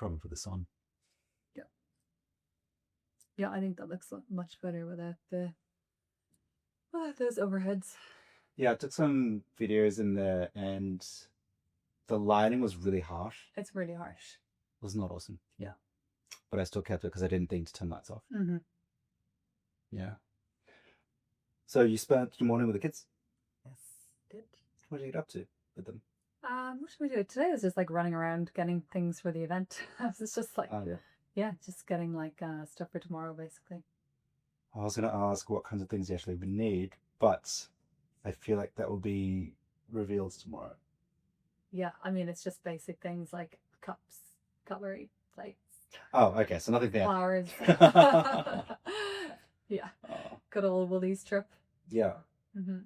trouble for the sun. Yeah. Yeah, I think that looks much better without those overheads. Yeah, I took some videos in there and the lighting was really harsh. It's really harsh. It was not awesome. Yeah. But I still kept it because I didn't think to turn lights off. Mm-hmm. Yeah. So you spent your morning with the kids? Yes, did. What did you get up to with them? What should we do? Today was just like running around getting things for the event. It's just like, yeah, just getting like stuff for tomorrow, basically. I was going to ask what kinds of things you actually would need, but I feel like that will be revealed tomorrow. Yeah, I mean, it's just basic things like cups, cutlery, plates. Oh, okay, so nothing there. Flowers. Yeah. Oh. Good old Woolies trip. Yeah. Mm-hmm.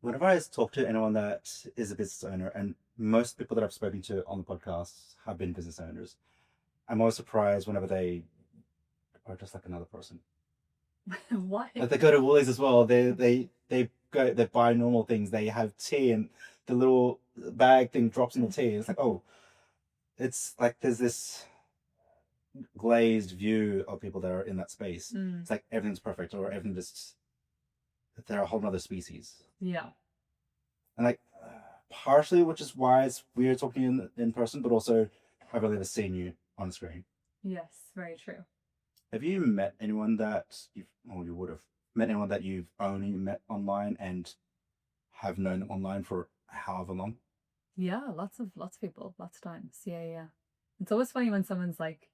Whenever I talk to anyone that is a business owner, and most people that I've spoken to on the podcast have been business owners, I'm always surprised whenever they are just like another person. Why? Like they go to Woolies as well. They buy normal things. They have tea and the little bag thing drops in the tea. It's like, oh, it's like there's this glazed view of people that are in that space. Mm. It's like everything's perfect or everything just they're a whole other species. Yeah. And like partially, which is why it's weird talking in person, but also I've only ever seen you on screen. Yes, very true. Have you met anyone that you would have met anyone that you've only met online and have known online for however long? Yeah, lots of people, lots of times. Yeah, yeah. It's always funny when someone's like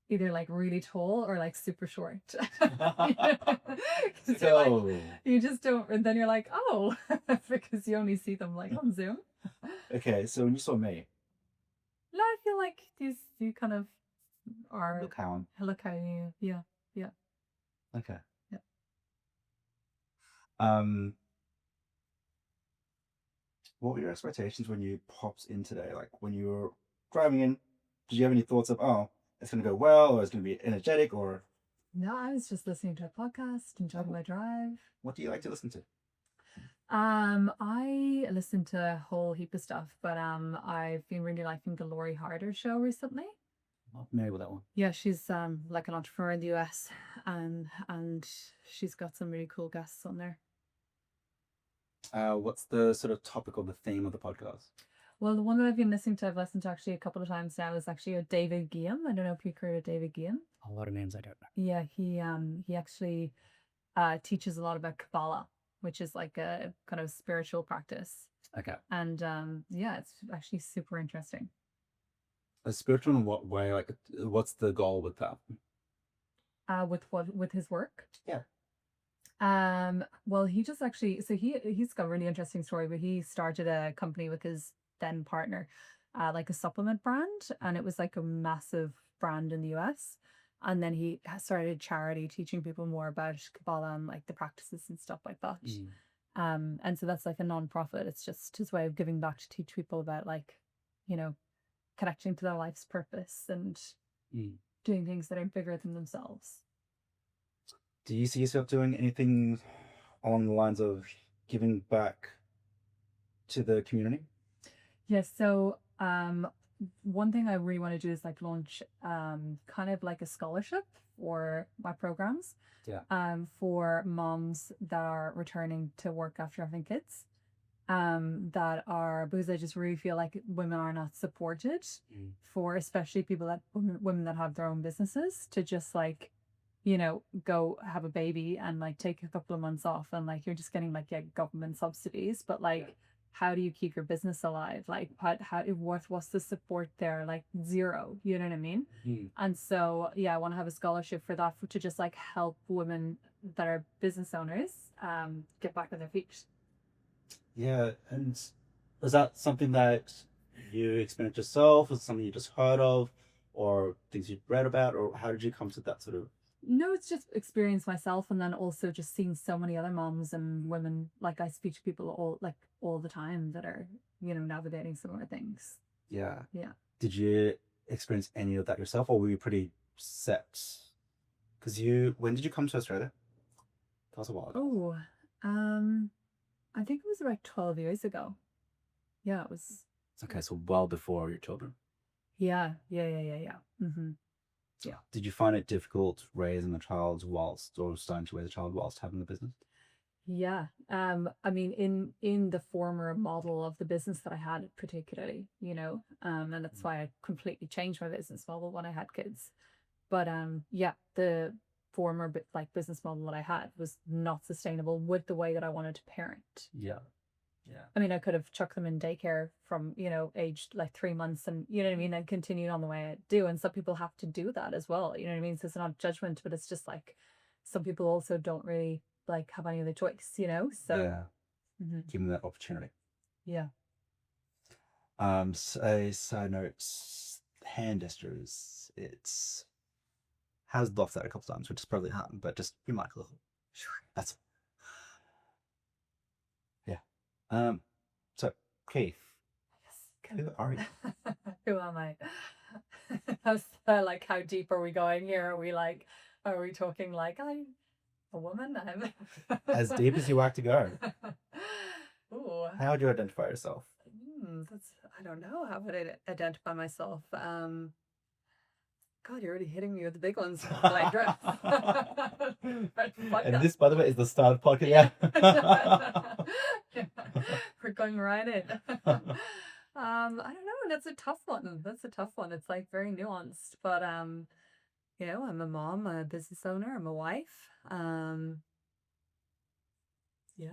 either like really tall or like super short. So you just don't, and then you're like, oh, because you only see them like on Zoom. Okay, so when you saw me, No, I feel like you kind of are. look how you. Yeah, yeah. Okay. Yeah. What were your expectations when you popped in today? Like when you were driving in, did you have any thoughts of, oh, it's going to go well, or it's going to be energetic, or? No, I was just listening to a podcast, enjoying my drive. What do you like to listen to? I listen to a whole heap of stuff, but I've been really liking the Lori Harder show recently. I'm not familiar with that one. Yeah, she's like an entrepreneur in the US, and she's got some really cool guests on there. What's the sort of topic or the theme of the podcast? Well, the one that I've been listening to, I've listened to actually a couple of times now, is actually a David Guillaume. I don't know if you've heard of David Guillaume. A lot of names I don't know. Yeah, he actually teaches a lot about Kabbalah, which is like a kind of spiritual practice. Okay. And yeah, it's actually super interesting. A spiritual in what way? Like, what's the goal with that? With his work? Yeah. Well, he just actually, so he's got a really interesting story, but he started a company with his then partner, like a supplement brand, and it was like a massive brand in the US. And then he started a charity teaching people more about Kabbalah and like the practices and stuff like that. And so that's like a non-profit. It's just his way of giving back to teach people about like, connecting to their life's purpose and doing things that are bigger than themselves. Do you see yourself doing anything along the lines of giving back to the community? Yes. So one thing I really want to do is like launch kind of like a scholarship for my programs. Yeah. For moms that are returning to work after having kids. Because I just really feel like women are not supported for, especially women that have their own businesses, to just like, go have a baby and like take a couple of months off, and like you're just getting like government subsidies, but like how do you keep your business alive? Like what's the support there? Like zero, you know what I mean? And so yeah, I want to have a scholarship for that, to just like help women that are business owners get back on their feet. Yeah, and is that something that you experienced yourself? Was it something you just heard of, or things you'd read about, or how did you come to that sort of? No, it's just experience myself, and then also just seeing so many other moms and women. Like I speak to people all the time that are navigating similar things. Yeah. Yeah. Did you experience any of that yourself, or were you pretty set? Because when did you come to Australia? That was a while ago. Oh, I think it was about 12 years ago. Yeah, it was. Okay, so well before your children. Yeah, yeah, yeah, yeah, yeah. Yeah. Did you find it difficult raising a child whilst, or starting to raise a child whilst having the business? Yeah. I mean, in the former model of the business that I had, particularly, and that's why I completely changed my business model when I had kids. But yeah, the former like business model that I had was not sustainable with the way that I wanted to parent. Yeah, yeah, I mean, I could have chucked them in daycare from, aged like 3 months, and you know what I mean, and continued on the way I do. And some people have to do that as well. You know what I mean? So it's not judgment, but it's just like some people also don't really like have any other choice. So yeah. mhm. Give them that opportunity. Yeah. So, side notes, hand gestures. It's has lost that a couple times, which is probably hard, but just be mindful. Sure. That's yeah. Um. So, Keith, Yes. who are you? Who am I? How's like how deep are we going here? Are we talking like I'm a woman? As deep as you like to go. Ooh. How would you identify yourself? That's I don't know. How would I identify myself? God, you're already hitting me with the big ones. My dress. And this, by the way, is the start of the podcast. Yeah. We're going right in. I don't know. That's a tough one. That's a tough one. It's like very nuanced, but I'm a mom, I'm a business owner, I'm a wife. Yeah,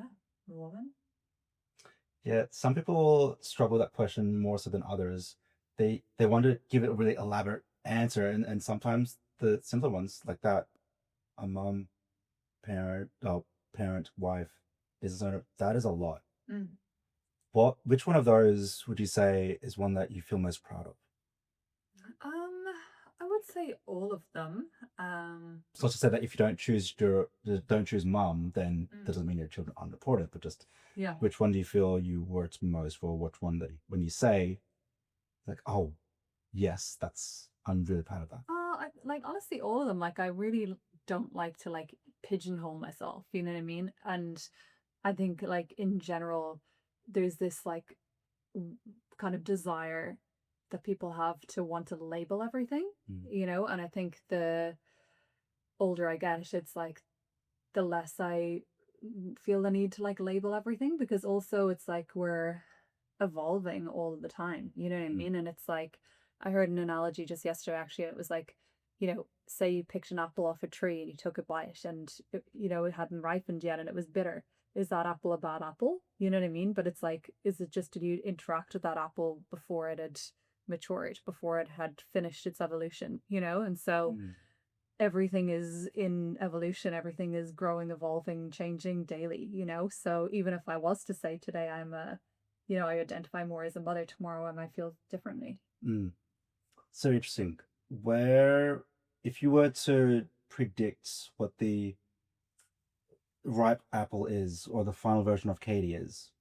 a woman. Yeah, some people struggle with that question more so than others. They want to give it a really elaborate answer, and sometimes the simpler ones like that, a mom, parent, oh, parent, wife, business owner, that is a lot. Mm. Which one of those would you say is one that you feel most proud of? Um, I would say all of them. It's not to say that if you don't choose mom, then that Mm. doesn't mean your children aren't important, but just Yeah. which one do you feel you worked most for? Which one that when you say like, oh, yes, I'm really proud of that. Like honestly, all of them. Like I really don't like to like pigeonhole myself. You know what I mean? And I think like in general, there's this like kind of desire that people have to want to label everything, and I think the older I get, it's like the less I feel the need to like label everything, because also it's like we're evolving all of the time, you know what I Mm. mean? And it's like I heard an analogy just yesterday actually. It was like, say you picked an apple off a tree and you took a bite, and it hadn't ripened yet and it was bitter. Is that apple a bad apple? You know what I mean? But it's like, is it just, did you interact with that apple before it had matured, before it had finished its evolution, and so Mm. everything is in evolution, everything is growing, evolving, changing daily, so even if I was to say today I identify more as a mother, tomorrow I might feel differently. Mm. So interesting. Where, if you were to predict what the ripe apple is or the final version of Katie is,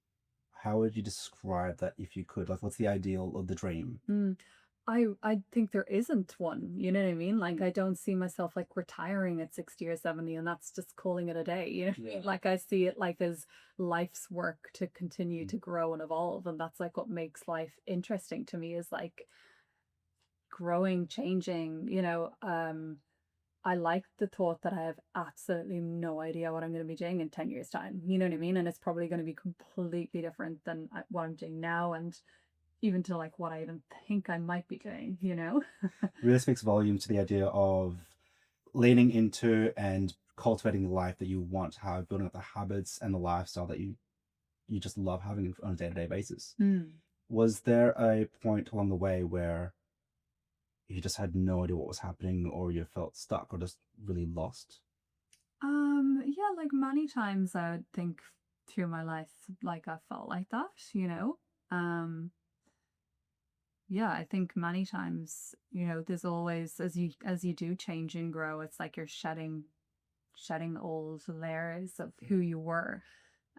how would you describe that if you could? Like, what's the ideal of the dream? Mm. I think there isn't one, you know what I mean? Like I don't see myself like retiring at 60 or 70 and that's just calling it a day, you know what I mean? Like I see it like as life's work to continue to grow and evolve, and that's like what makes life interesting to me, is like growing, changing, I like the thought that I have absolutely no idea what I'm going to be doing in 10 years' time. You know what I mean? And it's probably going to be completely different than what I'm doing now, and even to like what I even think I might be doing. Really speaks volumes to the idea of leaning into and cultivating the life that you want to have, building up the habits and the lifestyle that you just love having on a day-to-day basis. Mm. Was there a point along the way where you just had no idea what was happening, or you felt stuck or just really lost? Yeah, like many times I would think through my life, like I felt like that. Um, yeah, I think many times, there's always, as you do change and grow, it's like you're shedding old layers of who you were.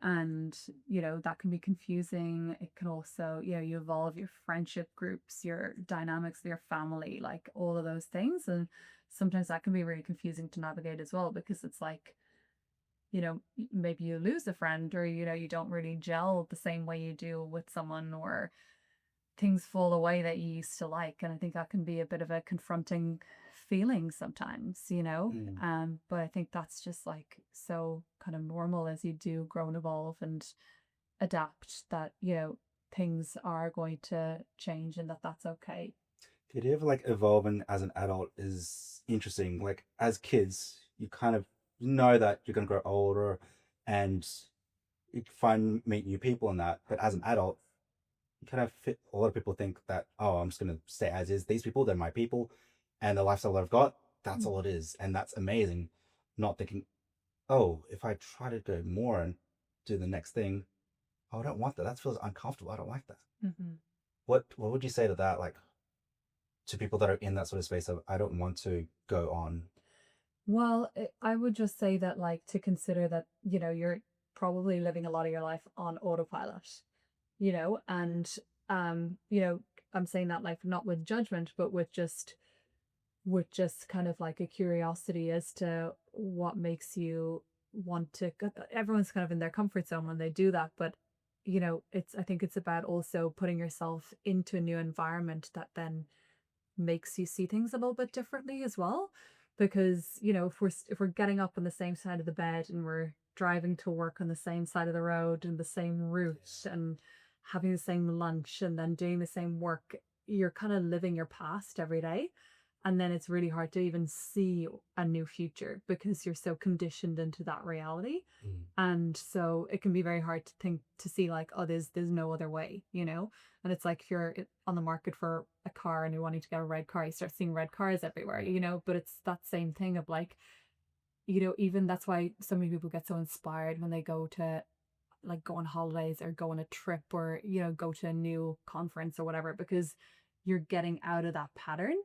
And that can be confusing. It can also, you evolve your friendship groups, your dynamics of your family, like all of those things. And sometimes that can be really confusing to navigate as well, because it's like, maybe you lose a friend, or you don't really gel the same way you do with someone, or things fall away that you used to like. And I think that can be a bit of a confronting feeling sometimes, you know? Mm. But I think that's just like so kind of normal as you do grow and evolve and adapt that, you know, things are going to change and that that's okay. The idea of like evolving as an adult is interesting. Like as kids, you kind of know that you're gonna grow older and you find meet new people and that. But as an adult, you kind of fit a lot of people think that, oh, I'm just gonna stay as is. These people, they're my people, and the lifestyle that I've got, that's all it is. And that's amazing. Not thinking, oh, if I try to go more and do the next thing, oh, I don't want that. That feels uncomfortable. I don't like that. Mm-hmm. What would you say to that? Like to people that are in that sort of space of I don't want to go on. Well, I would just say that, like, to consider that, you know, you're probably living a lot of your life on autopilot, you know, and, you know, I'm saying that like not with judgment, but with just kind of like a curiosity as to what makes you want to. Everyone's kind of in their comfort zone when they do that, but you know, I think it's about also putting yourself into a new environment that then makes you see things a little bit differently as well, because you know, if we're getting up on the same side of the bed and we're driving to work on the same side of the road and the same route and having the same lunch and then doing the same work, you're kind of living your past every day, and then it's really hard to even see a new future because you're so conditioned into that reality. Mm. And so it can be very hard to think to see like, oh, there's no other way, you know. And it's like if you're on the market for a car and you're wanting to get a red car, you start seeing red cars everywhere, you know. But it's that same thing of like, you know, even that's why so many people get so inspired when they go to like go on holidays or go on a trip or, you know, go to a new conference or whatever, because you're getting out of that pattern.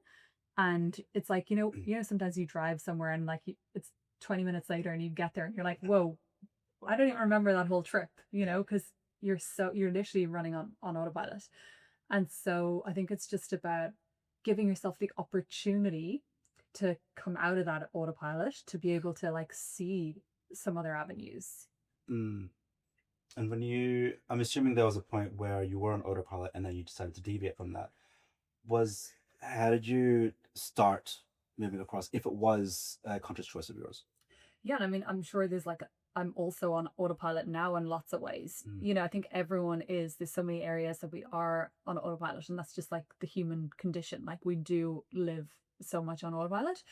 And it's like, you know, sometimes you drive somewhere and like it's 20 minutes later and you get there and you're like, whoa, I don't even remember that whole trip, you know, because you're literally running on autopilot. And so I think it's just about giving yourself the opportunity to come out of that autopilot to be able to like see some other avenues. Mm. And I'm assuming there was a point where you were on autopilot and then you decided to deviate from that. How did you start moving across if it was a conscious choice of yours? Yeah, and I mean, I'm sure there's like I'm also on autopilot now in lots of ways. Mm. You know, I think everyone is. There's so many areas that we are on autopilot, and that's just like the human condition. Like we do live so much on autopilot.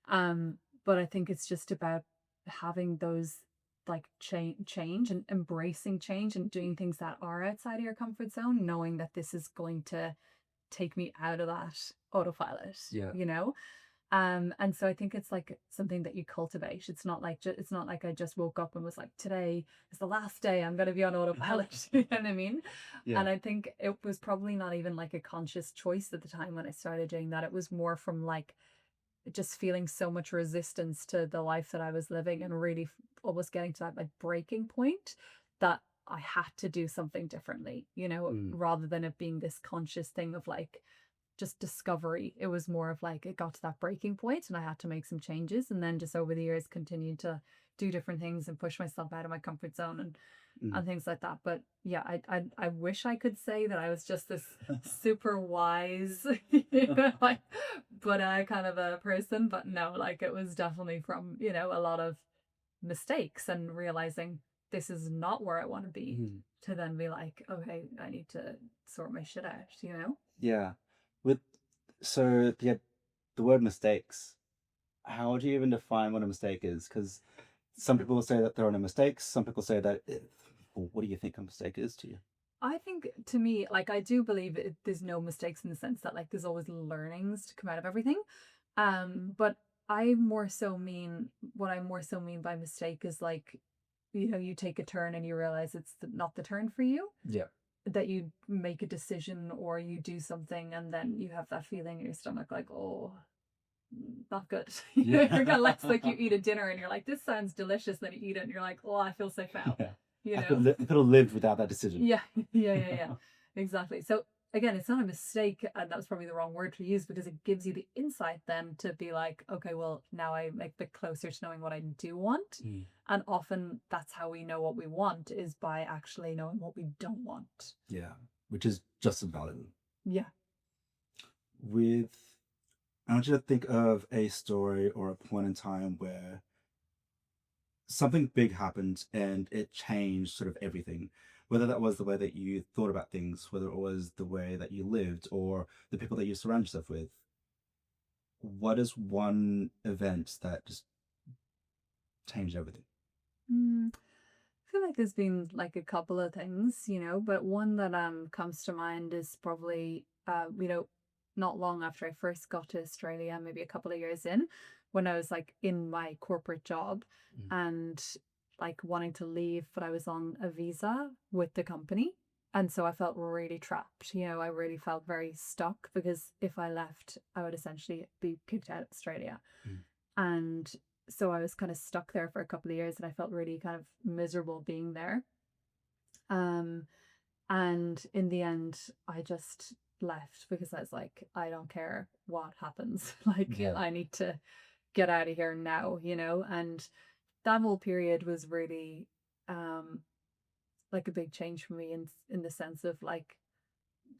Um, but I think it's just about having those like change and embracing change and doing things that are outside of your comfort zone, knowing that this is going to take me out of that autopilot, Yeah. you know? And so I think it's like something that you cultivate. It's not like it's not like I just woke up and was like, today is the last day I'm going to be on autopilot. You know what I mean? Yeah. And I think it was probably not even like a conscious choice at the time when I started doing that. It was more from like just feeling so much resistance to the life that I was living and really almost getting to that like breaking point that I had to do something differently, you know, Mm. rather than it being this conscious thing of like just discovery. It was more of like it got to that breaking point and I had to make some changes, and then just over the years continued to do different things and push myself out of my comfort zone and things like that. But yeah, I wish I could say that I was just this super wise, you know, like but I kind of a person. But no, like it was definitely from, you know, a lot of mistakes and realizing this is not where I want to be, Mm. to then be like, okay, I need to sort my shit out, you know? Yeah. With so the word mistakes. How do you even define what a mistake is? Because some people say that there are no mistakes. Some people say that. Well, what do you think a mistake is to you? I think to me, like I do believe there's no mistakes in the sense that like there's always learnings to come out of everything. But I more so mean what I more so mean by mistake is like, you know, you take a turn and you realize it's not the turn for you. Yeah. That you make a decision or you do something and then you have that feeling in your stomach like, oh, not good. Yeah. You're kind of like, it's like you eat a dinner and you're like, this sounds delicious. Then you eat it and you're like, oh, I feel so foul. Yeah. You I know? could have lived without that decision. Yeah, yeah. Exactly. So again, it's not a mistake, and that was probably the wrong word to use because it gives you the insight then to be like, okay, well, now I'm a bit closer to knowing what I do want. Mm. And often that's how we know what we want, is by actually knowing what we don't want. Yeah. Which is just as valid. Yeah. With I want you to think of a story or a point in time where something big happened and it changed sort of everything. Whether that was the way that you thought about things, whether it was the way that you lived, or the people that you surround yourself with. What is one event that just changed everything? I feel like there's been like a couple of things, but one that comes to mind is probably not long after I first got to Australia, maybe a couple of years in, when I was like in my corporate job Mm. and like wanting to leave, but I was on a visa with the company. And so I felt really trapped. I really felt very stuck because if I left, I would essentially be kicked out of Australia. Mm. And so I was kind of stuck there for a couple of years and I felt really kind of miserable being there. Um, and in the end, I just left because I was like, I don't care what happens. Like, Yeah. I need to get out of here now. And that whole period was really um like a big change for me in the sense of like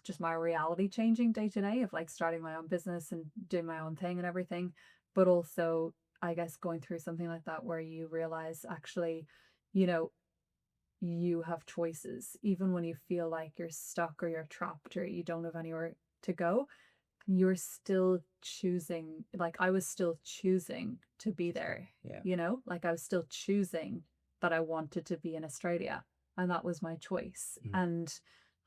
just my reality changing day to day of like starting my own business and doing my own thing and everything. But also, I guess going through something like that where you realize actually, you know, you have choices, even when you feel like you're stuck or you're trapped or you don't have anywhere to go, you're still choosing. Like, I was still choosing to be there, Yeah. like I was still choosing that I wanted to be in Australia. And that was my choice. Mm. And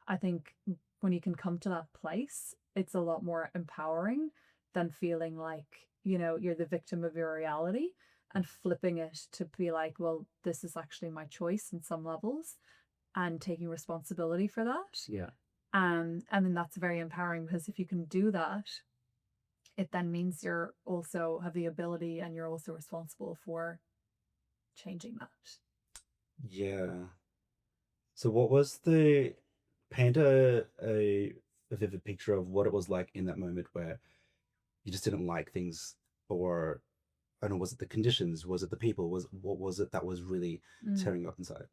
I think when you can come to that place, it's a lot more empowering than feeling like, you're the victim of your reality and flipping it to be like, well, this is actually my choice in some levels and taking responsibility for that. Yeah. And then that's very empowering because if you can do that, it then means you're also have the ability and you're also responsible for changing that. Yeah. So what was the paint a vivid picture of what it was like in that moment where you just didn't like things, or I don't know, was it the conditions? Was it the people? What was it that was really Mm. tearing up inside?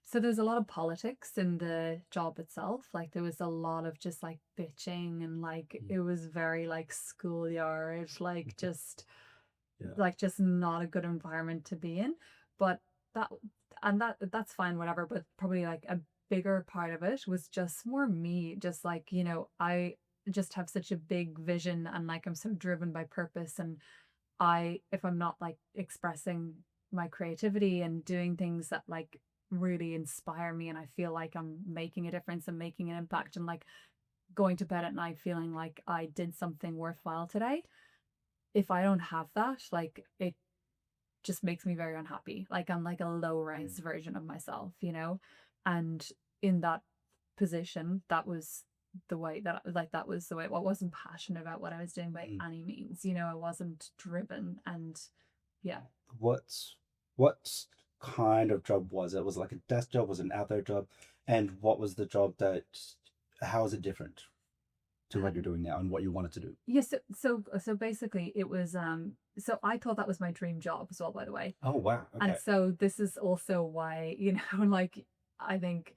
So there's a lot of politics in the job itself. Like there was a lot of just like bitching and like Mm. it was very like schoolyard, like Yeah. just not a good environment to be in. But that that's fine, whatever. But probably like a bigger part of it was just more me, just like, I just have such a big vision and like I'm so driven by purpose and if I'm not like expressing my creativity and doing things that like really inspire me and I feel like I'm making a difference and making an impact and like going to bed at night feeling like I did something worthwhile today, if I don't have that, like it just makes me very unhappy. Like I'm like a low res version of myself. And in that position, that was the way that like that was the way. I wasn't passionate about what I was doing by Mm. any means. I wasn't driven, and yeah. What what kind of job was it? Was it like a desk job? Was it an out there job? And what was the job that? How is it different to what you're doing now and what you wanted to do? Yeah, so basically it was so I thought that was my dream job as well, by the way. Oh wow. And Okay. so this is also why, like I think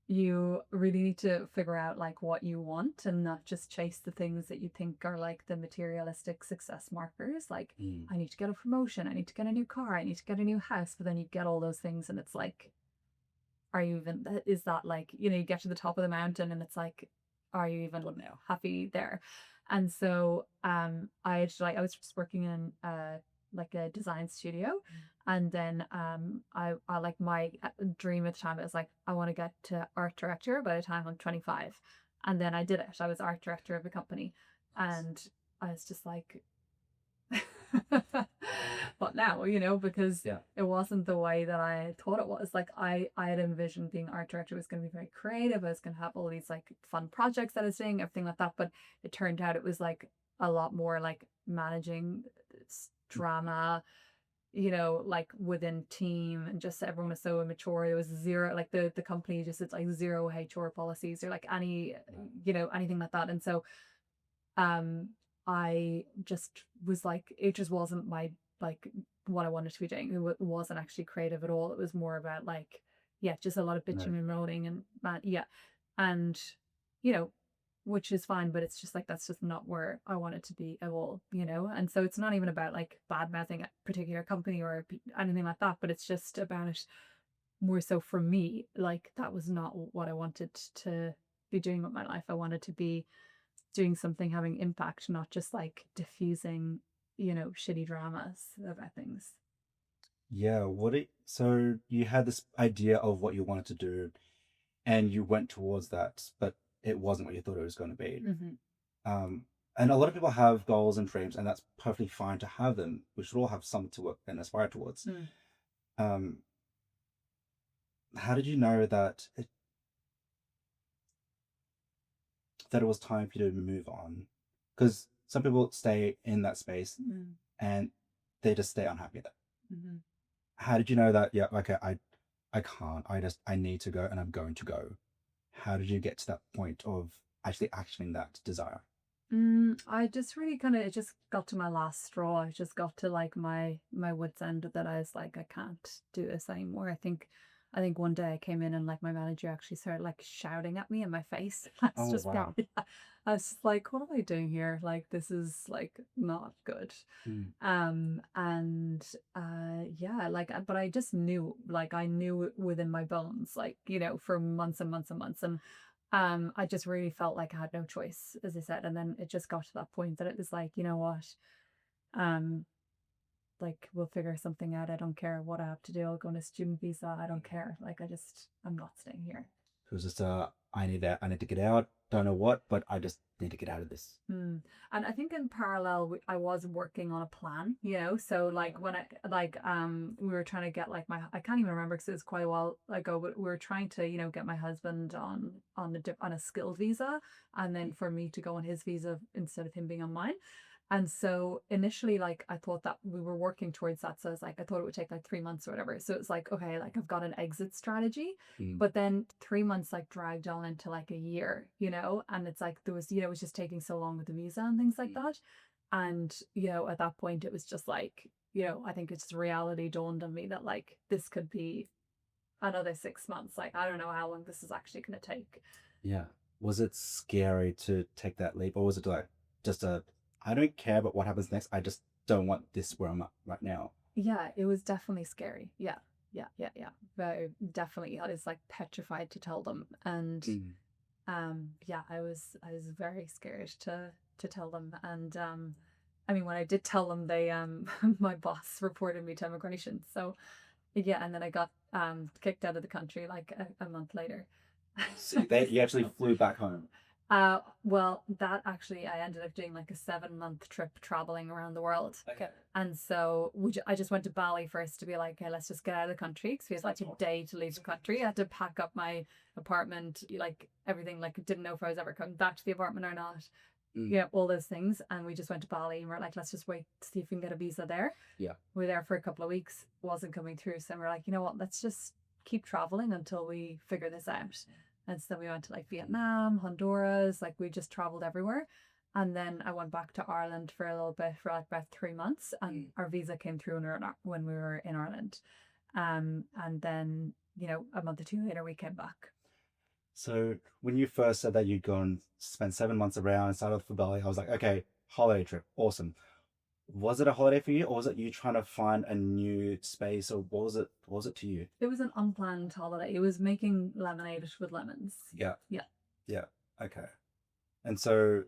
you really need to figure out like what you want and not just chase the things that you think are like the materialistic success markers. Like, Mm. I need to get a promotion, I need to get a new car, I need to get a new house, but then you get all those things and it's like, are you even, is that like, you get to the top of the mountain and it's like, are you even happy there? And so I was just working in like a design studio, and then I like my dream at the time, it was like I want to get to art director by the time I'm 25. And then I did it. I was art director of a company, and I was just like, what now, because Yeah. it wasn't the way that I thought it was. Like I had envisioned being art director was going to be very creative. I was going to have all these like fun projects that I was doing, everything like that. But it turned out it was like a lot more like managing drama, like within team, and just everyone was so immature. There was zero, like the company just, it's like zero HR policies or like any, anything like that. And so um I just was like, it just wasn't my like what I wanted to be doing. It wasn't actually creative at all. It was more about like, yeah, just a lot of bitching Right. and moaning and yeah. And you know which is fine, but it's just like that's just not where I want it to be at all, you know? And so it's not even about like bad mouthing a particular company or anything like that, but it's just about more so for me, like that was not what I wanted to be doing with my life. I wanted to be doing something having impact, not just like diffusing, shitty dramas about things. Yeah, so you had this idea of what you wanted to do and you went towards that, but it wasn't what you thought it was going to be. Mm-hmm. Um, and a lot of people have goals and dreams, and that's perfectly fine to have them. We should all have something to work and aspire towards. Mm. Um, how did you know that it was time for you to move on? Because some people stay in that space Mm. and they just stay unhappy there. Mm-hmm. How did you know that? Yeah, okay, I can't. I need to go, and I'm going to go. How did you get to that point of actually actioning that desire? I just really kind of it just got to my last straw. I just got to like my wits end that I was like I can't do this anymore. I think one day I came in and like my manager actually started like shouting at me in my face. That's Oh just wow. probably I was just like, what am I doing here? Like this is like not good. Mm. And yeah, like but I just knew like I knew it within my bones, like, for months and months and months. And I just really felt like I had no choice, as I said. And then it just got to that point that it was like, you know what? Um, like we'll figure something out. I don't care what I have to do. I'll go on a student visa. I don't care. Like I'm not staying here. It was just I need that. I need to get out. Don't know what, but I just need to get out of this. Mm. And I think in parallel, I was working on a plan, So like when we were trying to get like I can't even remember because it was quite a while ago, but we were trying to, get my husband on a skilled visa, and then for me to go on his visa instead of him being on mine. And so initially, like I thought that we were working towards that. So I was like, I thought it would take like 3 months or whatever. So it's like, okay, like I've got an exit strategy. Mm. But then 3 months like dragged on into like a year, and it's like there was, it was just taking so long with the visa and things like that. And, at that point it was just like, I think it's just reality dawned on me that like this could be another 6 months. Like I don't know how long this is actually gonna take. Yeah. Was it scary to take that leap, or was it like just I don't care about what happens next. I just don't want this where I'm at right now. Yeah, it was definitely scary. Yeah. Yeah, yeah, yeah. Very definitely. I was like petrified to tell them. And Mm. yeah, I was very scared to tell them. And I mean when I did tell them, they my boss reported me to immigration. So yeah, and then I got kicked out of the country like a month later. So you actually flew back home. Well, that actually, I ended up doing like a 7 month trip traveling around the world. Okay. And so I just went to Bali first to be like, okay, let's just get out of the country because we had like a day to leave the country. I had to pack up my apartment, like everything, like didn't know if I was ever coming back to the apartment or not. Mm. Yeah, all those things. And we just went to Bali and we're like, let's just wait to see if we can get a visa there. Yeah. We were there for a couple of weeks, wasn't coming through. So we're like, you know what, let's just keep traveling until we figure this out. And so we went to like Vietnam, Honduras, like we just traveled everywhere. And then I went back to Ireland for a little bit for like about 3 months, and our visa came through when we were in Ireland. And then, a month or two later, we came back. So when you first said that you'd gone spend 7 months around and started off for Bali, I was like, okay, holiday trip, awesome. Was it a holiday for you, or was it you trying to find a new space, or what was it? What was it to you? It was an unplanned holiday. It was making lemonade with lemons. Yeah. Yeah. Yeah. Okay. And so,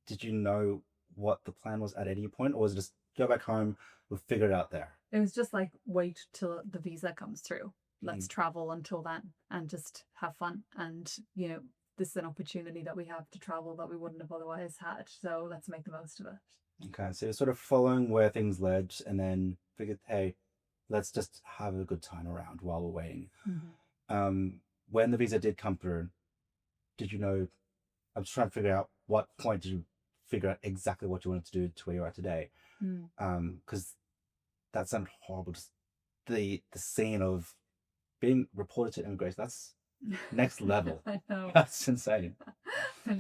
did you know what the plan was at any point, or was it just go back home, we'll figure it out there? It was just like wait till the visa comes through. Let's Mm. travel until then and just have fun. And, this is an opportunity that we have to travel that we wouldn't have otherwise had. So let's make the most of it. Okay, so you're sort of following where things led, and then figured, hey, let's just have a good time around while we're waiting. When the visa did come through, did you know? I'm just trying to figure out what point did you figure out exactly what you wanted to do to where you are today. Because that sounded horrible. Just the scene of being reported to immigration, that's next level. I know. That's insane. I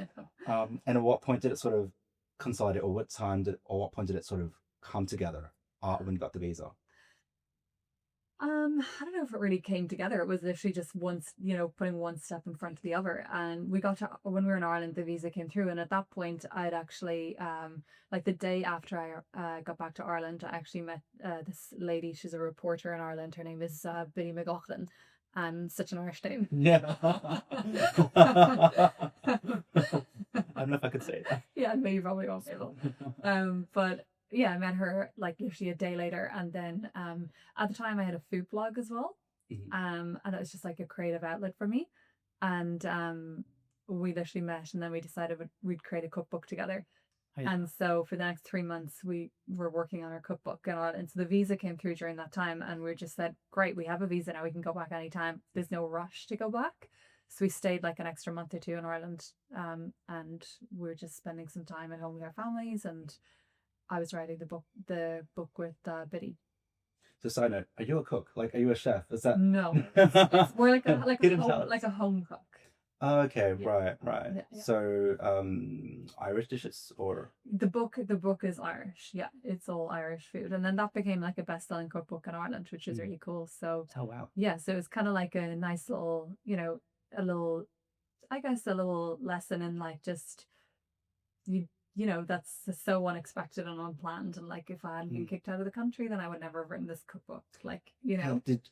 know. And at what point did it sort of consolidate, or what point did it sort of come together when you got the visa? I don't know if it really came together. It was literally just once, putting one step in front of the other. And we got to, when we were in Ireland, the visa came through. And at that point, I'd actually, like the day after I got back to Ireland, I actually met this lady. She's a reporter in Ireland. Her name is Biddy McLaughlin. And such an Irish name. Yeah. I don't know if I could say that. Yeah, maybe probably won't be able. But yeah, I met her like literally a day later, and then at the time I had a food blog as well, and it was just like a creative outlet for me, and we literally met, and then we decided we'd create a cookbook together. And so for the next 3 months, we were working on our cookbook and all. And so the visa came through during that time, and we just said, great, we have a visa now. We can go back anytime. There's no rush to go back. So we stayed like an extra month or two in Ireland, and we were just spending some time at home with our families. And I was writing the book with Biddy. So, side note, are you a cook? Like, are you a chef? Is that No, we're like a home cook. Okay, Yeah. right. Yeah. So, Irish dishes or The book is Irish. Yeah, it's all Irish food. And then that became like a best-selling cookbook in Ireland, which was really cool. So oh wow. yeah, so it's kind of like a nice little, a little, I guess, a little lesson in like just that's so unexpected and unplanned. And like if I hadn't been kicked out of the country, then I would never have written this cookbook. Like,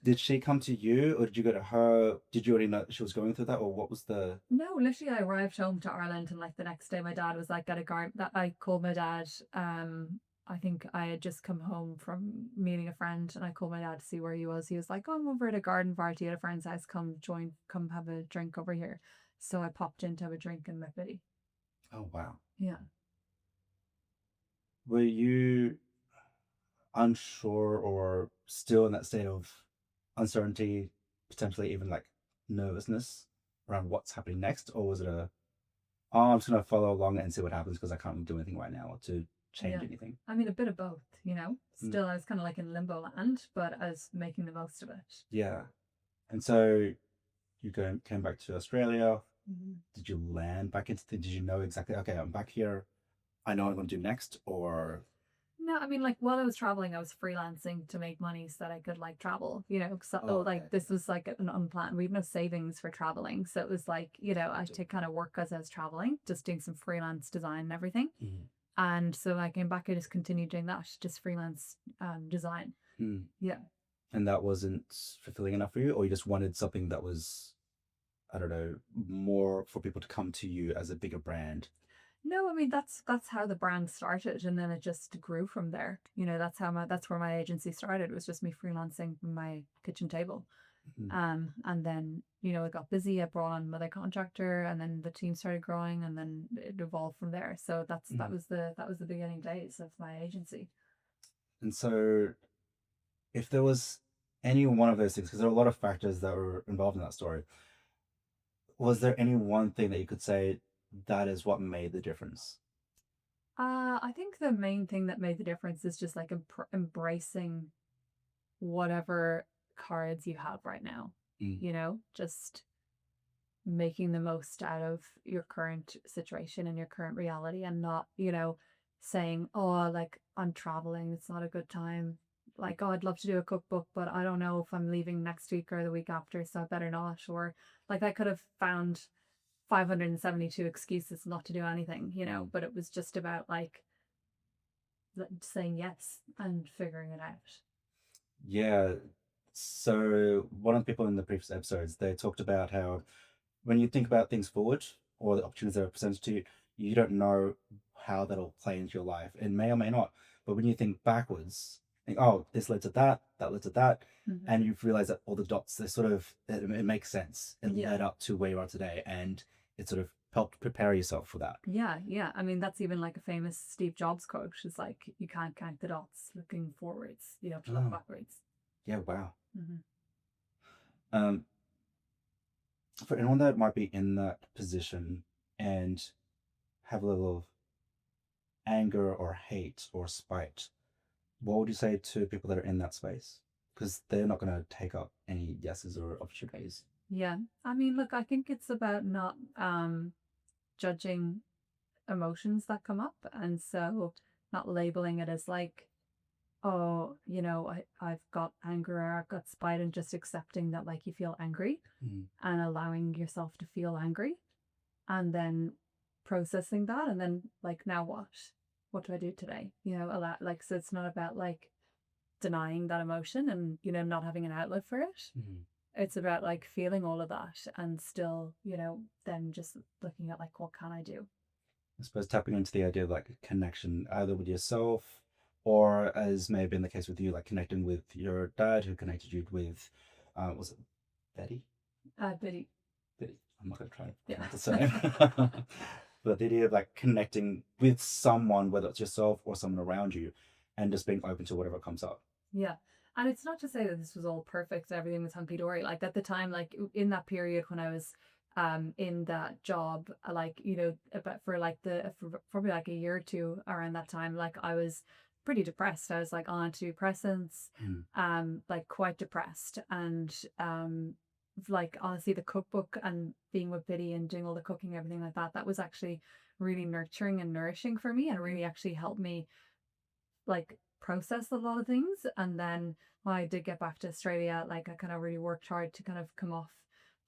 Did she come to you or did you go to her? Did you already know she was going through that or what was the No, literally I arrived home to Ireland, and like the next day my dad was like, got a garden that I called my dad. I think I had just come home from meeting a friend, and I called my dad to see where he was. He was like, oh, I'm over at a garden party at a friend's house. Come have a drink over here. So I popped in to have a drink and met Biddy. Oh wow. Yeah. Were you unsure or still in that state of uncertainty, potentially even like nervousness around what's happening next? Or was it I'm just gonna follow along and see what happens because I can't do anything right now to change anything? I mean, a bit of both, Still, I was kind of like in limbo land, but I was making the most of it. Yeah. And so you came back to Australia. Mm-hmm. Did you land back into did you know exactly, okay, I'm back here. I know what I'm going to do next, or no, I mean, like while I was traveling, I was freelancing to make money so that I could like travel, so like this was like an unplanned, we had no savings for traveling. So it was like, I had to kind of work as I was traveling, just doing some freelance design and everything. And so I came back, I just continued doing that, just freelance design. Yeah. And that wasn't fulfilling enough for you, or you just wanted something that was, I don't know, more for people to come to you as a bigger brand? No, I mean that's how the brand started, and then it just grew from there. That's where my agency started. It was just me freelancing from my kitchen table, and then it got busy. I brought on another contractor, and then the team started growing, and then it evolved from there. So that was the beginning days of my agency. And so, if there was any one of those things, because there are a lot of factors that were involved in that story, was there any one thing that you could say that is what made the difference? I think the main thing that made the difference is just like embracing whatever cards you have right now. Just making the most out of your current situation and your current reality, and not, saying, oh, like I'm traveling, it's not a good time. Like, oh, I'd love to do a cookbook, but I don't know if I'm leaving next week or the week after, so I better not. Or like I could have found 572 excuses not to do anything, but it was just about like saying yes and figuring it out. Yeah. So one of the people in the previous episodes, they talked about how when you think about things forward or the opportunities that are presented to you, you don't know how that'll play into your life. It may or may not. But when you think backwards, think, oh, this led to that led to that. And you realize that all the dots, they sort of, it makes sense. It led up to where you are today. And it sort of helped prepare yourself for that. Yeah. I mean, that's even like a famous Steve Jobs quote. It's like, you can't count the dots looking forwards. You have to look backwards. Yeah, wow. For anyone that might be in that position and have a little anger or hate or spite, what would you say to people that are in that space? Because they're not going to take up any yeses or opportunities. Yeah. I mean, look, I think it's about not judging emotions that come up, and so not labeling it as like oh, I've got anger or I've got spite, and just accepting that like you feel angry Mm. and allowing yourself to feel angry and then processing that and then like now what? What do I do today? Allow like so it's not about like denying that emotion and not having an outlet for it. Mm. It's about like feeling all of that and still, then just looking at like what can I do? I suppose tapping into the idea of like connection either with yourself or as may have been the case with you, like connecting with your dad who connected you with, was it Betty? But Betty. I'm not going to try and yeah. pronounce the surname. But the idea of like connecting with someone, whether it's yourself or someone around you, and just being open to whatever comes up. Yeah. And it's not to say that this was all perfect, everything was hunky dory. Like at the time, like in that period when I was in that job, like, about for like for probably like a year or two around that time, like I was pretty depressed. I was like on antidepressants, Mm. like quite depressed. And like honestly the cookbook and being with Biddy and doing all the cooking, everything like that, that was actually really nurturing and nourishing for me and really actually helped me like process a lot of things. And then when I did get back to Australia, like I kind of really worked hard to kind of come off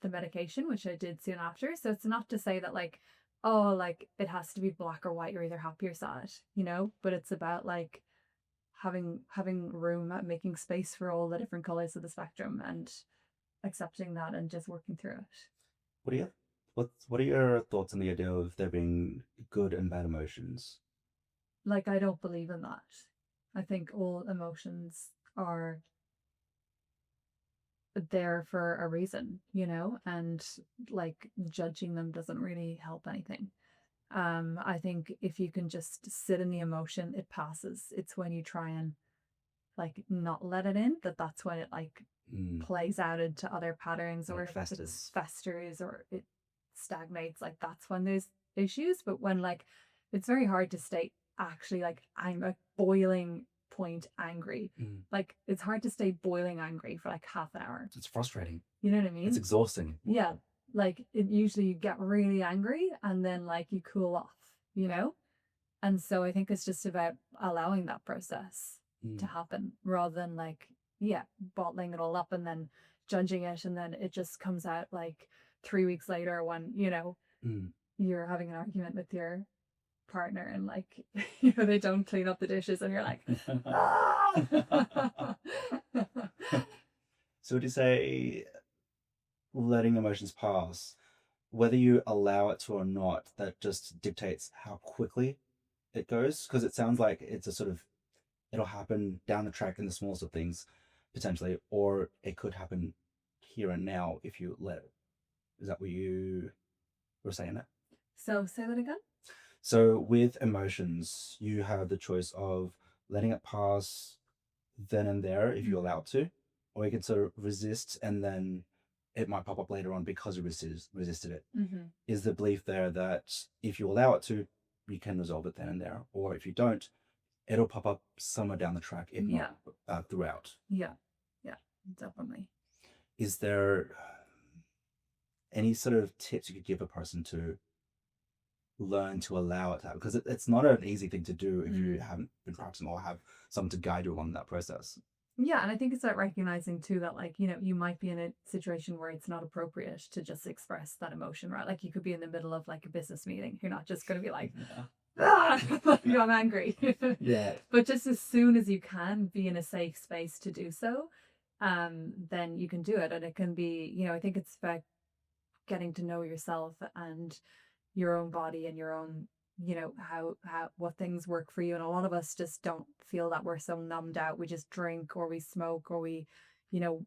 the medication, which I did soon after. So it's not to say that like, oh, like it has to be black or white, you're either happy or sad, but it's about like having room, making space for all the different colors of the spectrum and accepting that and just working through it. What are your what are your thoughts on the idea of there being good and bad emotions? Like I don't believe in that. I think all emotions are there for a reason, and like judging them doesn't really help anything. I think if you can just sit in the emotion, it passes. It's when you try and like not let it in that's when it like Mm. plays out into other patterns, When or it if it festers. festers or it stagnates, like that's when there's issues. But when like it's very hard to stay actually like I'm a boiling point angry. Mm. Like it's hard to stay boiling angry for like half an hour. It's frustrating. You know what I It's mean? exhausting. Yeah. Like it usually you get really angry and then like you cool off, And so I think it's just about allowing that process to Mm. happen rather than like, yeah, bottling it all up and then judging it. And then it just comes out like 3 weeks later when, Mm. you're having an argument with your partner and like, they don't clean up the dishes and you're like, ah! So would you say letting emotions pass, whether you allow it to or not, that just dictates how quickly it goes? Because it sounds like it's a sort of it'll happen down the track in the smallest of things, potentially, or it could happen here and now if you let it. Is that what you were saying there? So say that again. So with emotions, you have the choice of letting it pass then and there if you allow it to, or you can sort of resist and then it might pop up later on because you resisted it. Mm-hmm. Is the belief there that if you allow it to, you can resolve it then and there, or if you don't, it'll pop up somewhere down the track, if Yeah. not throughout. Yeah. Yeah. Definitely. Is there any sort of tips you could give a person to learn to allow it to happen? Because it's not an easy thing to do if you haven't been practicing or have someone to guide you along that process. Yeah, and I think it's about recognizing too that like, you might be in a situation where it's not appropriate to just express that emotion, right? Like you could be in the middle of like a business meeting. You're not just gonna be like, ah, I'm angry. Yeah. But just as soon as you can be in a safe space to do so, then you can do it. And it can be, I think it's about getting to know yourself and your own body and your own, how what things work for you. And a lot of us just don't feel that, we're so numbed out. We just drink or we smoke or we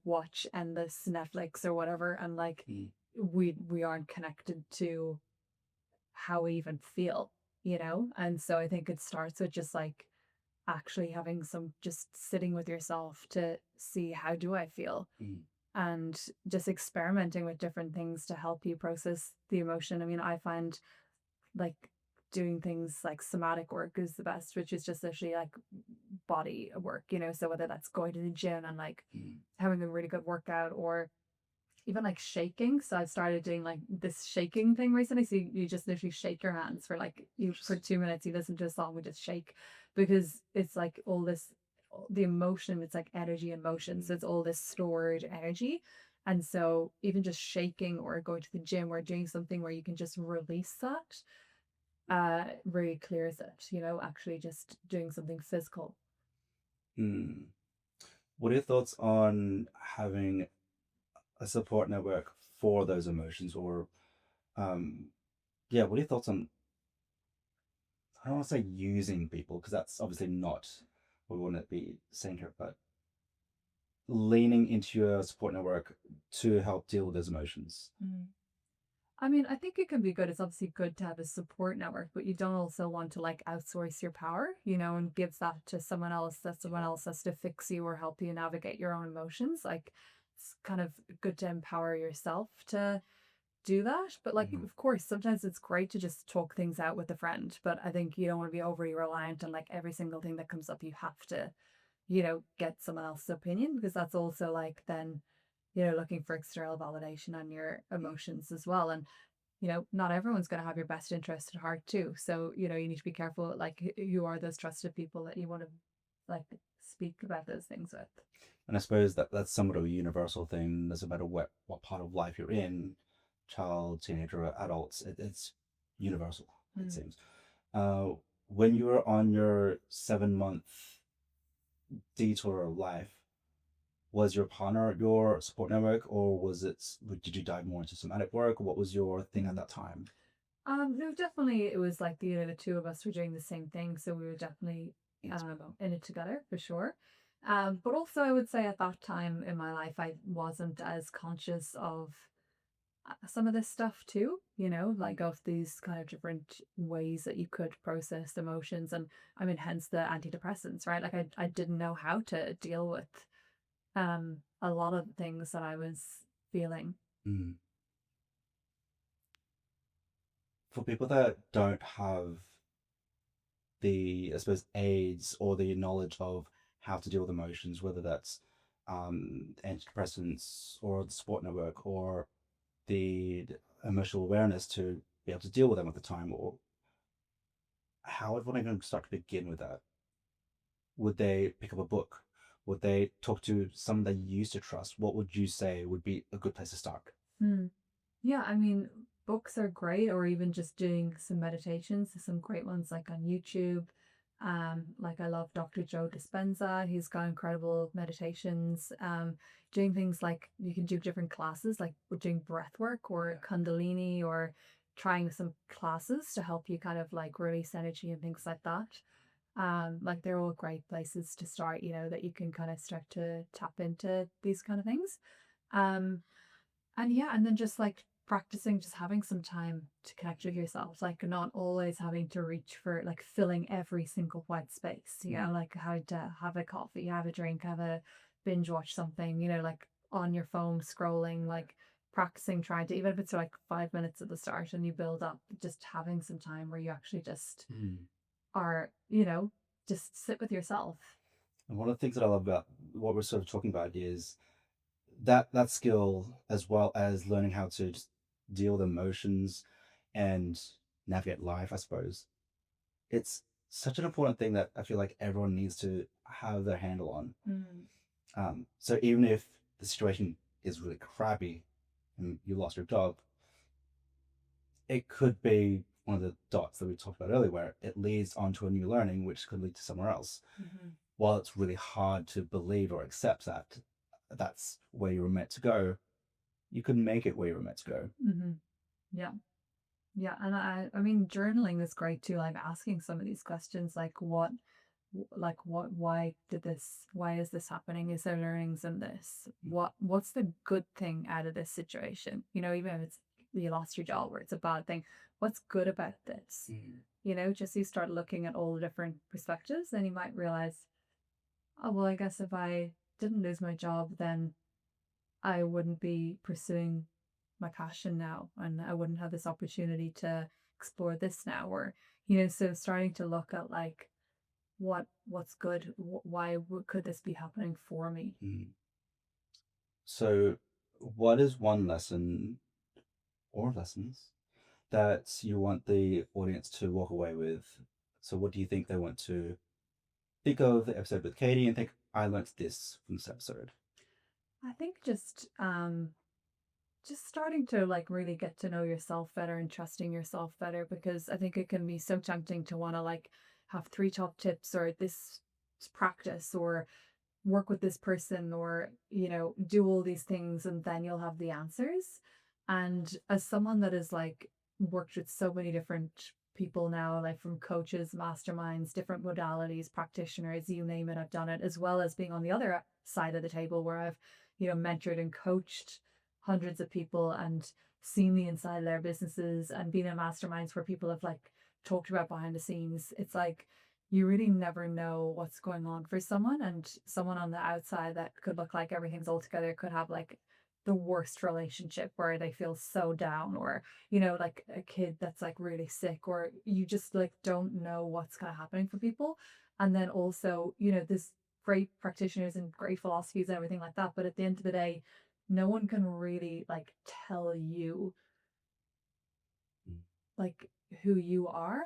watch endless Netflix or whatever, and like Mm. we aren't connected to how we even feel. And so I think it starts with just like actually having some, just sitting with yourself to see how do I feel, Mm. and just experimenting with different things to help you process the emotion. I mean, I find like doing things like somatic work is the best, which is just actually like body work, so whether that's going to the gym and like Mm. having a really good workout, or even like shaking. So I've started doing like this shaking thing recently. So you just literally shake your hands for like for 2 minutes, you listen to a song, we just shake, because it's like the emotion, it's like energy and motion. So it's all this stored energy. And so even just shaking or going to the gym or doing something where you can just release that really clears it, actually just doing something physical. Hmm. What are your thoughts on having a support network for those emotions, or um, yeah, what are your thoughts on? I don't want to say using people because that's obviously not what we want to be saying here, but leaning into your support network to help deal with those emotions. Mm. I mean, I think it can be good. It's obviously good to have a support network, but you don't also want to like outsource your power, and give that to someone else, that someone else has to fix you or help you navigate your own emotions. Like it's kind of good to empower yourself to do that. But like, Mhm. of course, sometimes it's great to just talk things out with a friend. But I think you don't want to be overly reliant on like every single thing that comes up. You have to, get someone else's opinion because that's also like then, looking for external validation on your emotions as well. And not everyone's going to have your best interest at heart too. So, you need to be careful, like, who are those trusted people that you want to, like, speak about those things with. And I suppose that that's somewhat of a universal thing. Doesn't matter what part of life you're in, child, teenager, or adults. It's universal. It Mm. seems. Uh, when you were on your 7 month detour of life, was your partner your support network, or did you dive more into somatic work? What was your thing at Mm. that time? No, definitely it was like, the two of us were doing the same thing. So we were definitely It's in it together for sure. But also I would say at that time in my life, I wasn't as conscious of some of this stuff too, like of these kind of different ways that you could process emotions. And I mean, hence the antidepressants, right? Like I didn't know how to deal with a lot of the things that I was feeling. mm. For people that don't have the, I suppose, aids or the knowledge of how to deal with emotions, whether that's antidepressants or the support network or the emotional awareness to be able to deal with them at the time, or how would one even start to begin with that? Would they pick up a book? Would they talk to someone they used to trust? What would you say would be a good place to start? Hmm. Yeah, I mean, books are great, or even just doing some meditations. There's some great ones like on YouTube. Like I love Dr. Joe Dispenza. He's got incredible meditations. Doing things like you can do different classes, like we're doing breath work or Kundalini, or trying some classes to help you kind of like release energy and things like that. Like they're all great places to start, that you can kind of start to tap into these kind of things. Um, and yeah, and then just like practicing, just having some time to connect with yourself, like not always having to reach for like filling every single white space, like how to have a coffee, have a drink, have a binge watch something, like on your phone scrolling, like practicing trying to, even if it's like 5 minutes at the start and you build up, just having some time where you actually just Mm. are, just sit with yourself. And one of the things that I love about what we're sort of talking about is that skill, as well as learning how to just deal with emotions and navigate life, I suppose. It's such an important thing that I feel like everyone needs to have their handle on. Mm. So even if the situation is really crappy and you lost your job, it could be one of the dots that we talked about earlier where it leads onto a new learning, which could lead to somewhere else. Mm-hmm. While it's really hard to believe or accept that that's where you were meant to go, you can make it where you were meant to go. Mm-hmm. Yeah. Yeah, and I mean, journaling is great too, like asking some of these questions, like why did this, why is this happening? Is there learnings in this? What's the good thing out of this situation? Even if it's you lost your job or it's a bad thing, what's good about this? Mm. Just you start looking at all the different perspectives, then you might realize, oh, well, I guess if I didn't lose my job, then I wouldn't be pursuing my passion now, and I wouldn't have this opportunity to explore this now. Or so starting to look at like what's good, why could this be happening for me. Mm. So, what is one lesson or lessons that you want the audience to walk away with? So, what do you think they want to think of the episode with Kady and think, I learnt this from this episode? I think just starting to like really get to know yourself better and trusting yourself better, because I think it can be so tempting to want to like have three top tips or this practice or work with this person or do all these things and then you'll have the answers. And as someone that has like worked with so many different people now, like from coaches, masterminds, different modalities, practitioners, you name it, I've done it, as well as being on the other side of the table where I've mentored and coached hundreds of people and seen the inside of their businesses and been in masterminds where people have like talked about behind the scenes. It's like you really never know what's going on for someone, and someone on the outside that could look like everything's all together could have like the worst relationship where they feel so down, or like a kid that's like really sick, or you just like don't know what's kind of happening for people. And then also there's great practitioners and great philosophies and everything like that, but at the end of the day no one can really like tell you like who you are.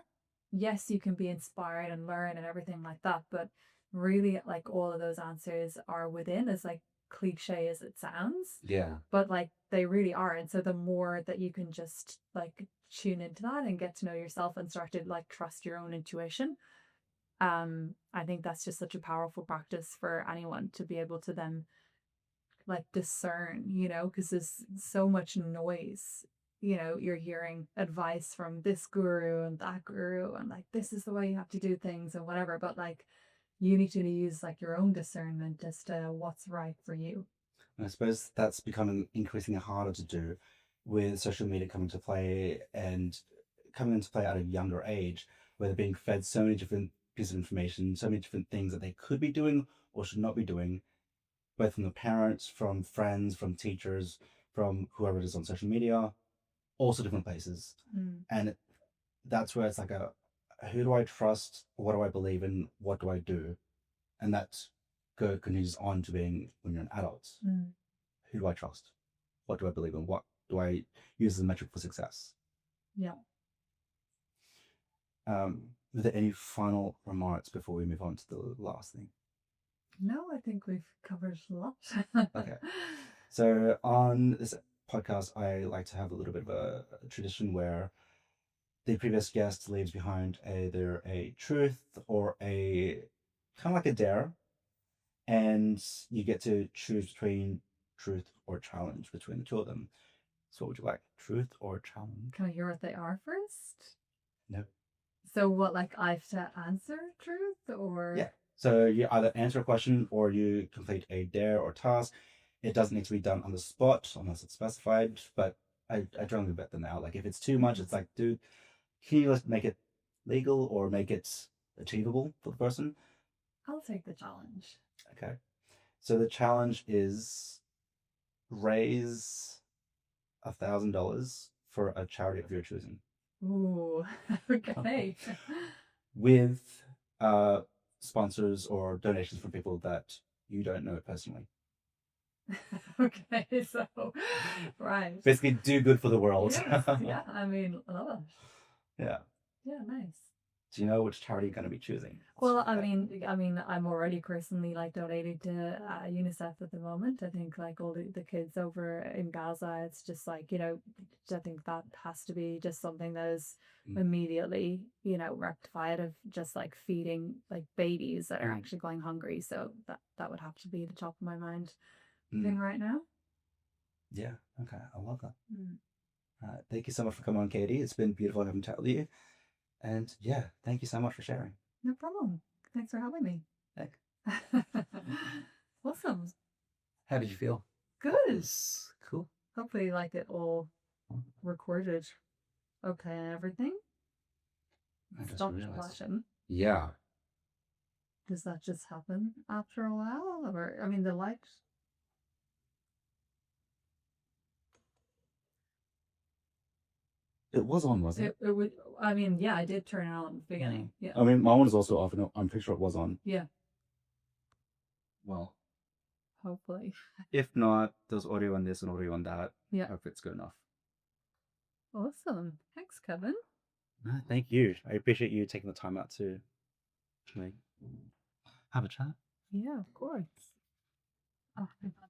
Yes, you can be inspired and learn and everything like that, but really like all of those answers are within, as like cliche as it sounds. Yeah. But like they really are. And so the more that you can just like tune into that and get to know yourself and start to like trust your own intuition, I think that's just such a powerful practice for anyone to be able to then like discern, because there's so much noise. You're hearing advice from this guru and that guru, and like this is the way you have to do things and whatever. But like you need to use like your own discernment as to what's right for you. And I suppose that's becoming increasingly harder to do with social media coming to play and coming into play at a younger age, where they're being fed so many different pieces of information, so many different things that they could be doing or should not be doing, both from the parents, from friends, from teachers, from whoever it is on social media, also different places. And that's where it's like who do I trust? What do I believe in? What do I do? And that continues on to being when you're an adult. Who do I trust? What do I believe in? What do I use as a metric for success? Yeah. Are there any final remarks before we move on to the last thing? No, I think we've covered a lot. Okay. So on this podcast, I like to have a little bit of a tradition where the previous guest leaves behind either a truth or a kind of like a dare, and you get to choose between truth or challenge between the two of them. So what would you like? Truth or challenge? Can I hear what they are first? No. So what, like I have to answer truth or? Yeah. So you either answer a question or you complete a dare or task. It doesn't need to be done on the spot unless it's specified, but I generally bet them out. Like if it's too much, it's like, dude, can you make it legal or make it achievable for the person? I'll take the challenge. Okay. So the challenge is raise $1,000 for a charity of your choosing. Ooh, okay. With sponsors or donations from people that you don't know personally. Okay, so right. Basically, do good for the world. Yes, yeah, I mean, I love it. Yeah. Yeah, nice. Do you know which charity you're going to be choosing? Well, I mean, I'm already personally like donating to UNICEF at the moment. I think like all the kids over in Gaza, it's just like I think that has to be just something that is immediately rectified, of just like feeding like babies that are actually going hungry. So that would have to be the top of my mind thing right now. Yeah. Okay. I love that. Thank you so much for coming on, Kady. It's been beautiful having a chat with you. And yeah, thank you so much for sharing. No problem. Thanks for having me. Heck. Awesome. How did you feel? Good. Cool. Hopefully like it all recorded okay and everything. Stop flashing. Yeah. Does that just happen after a while? Or I mean the light. It was on, wasn't it? It would. I mean, yeah, I did turn it on at the beginning. Yeah. I mean, my one is also off, and I'm pretty sure it was on. Yeah. Well, hopefully. If not, there's audio on this and audio on that. Yeah. Hope it's good enough. Awesome. Thanks, Kevin. Thank you. I appreciate you taking the time out to. have a chat. Yeah, of course. Oh my God.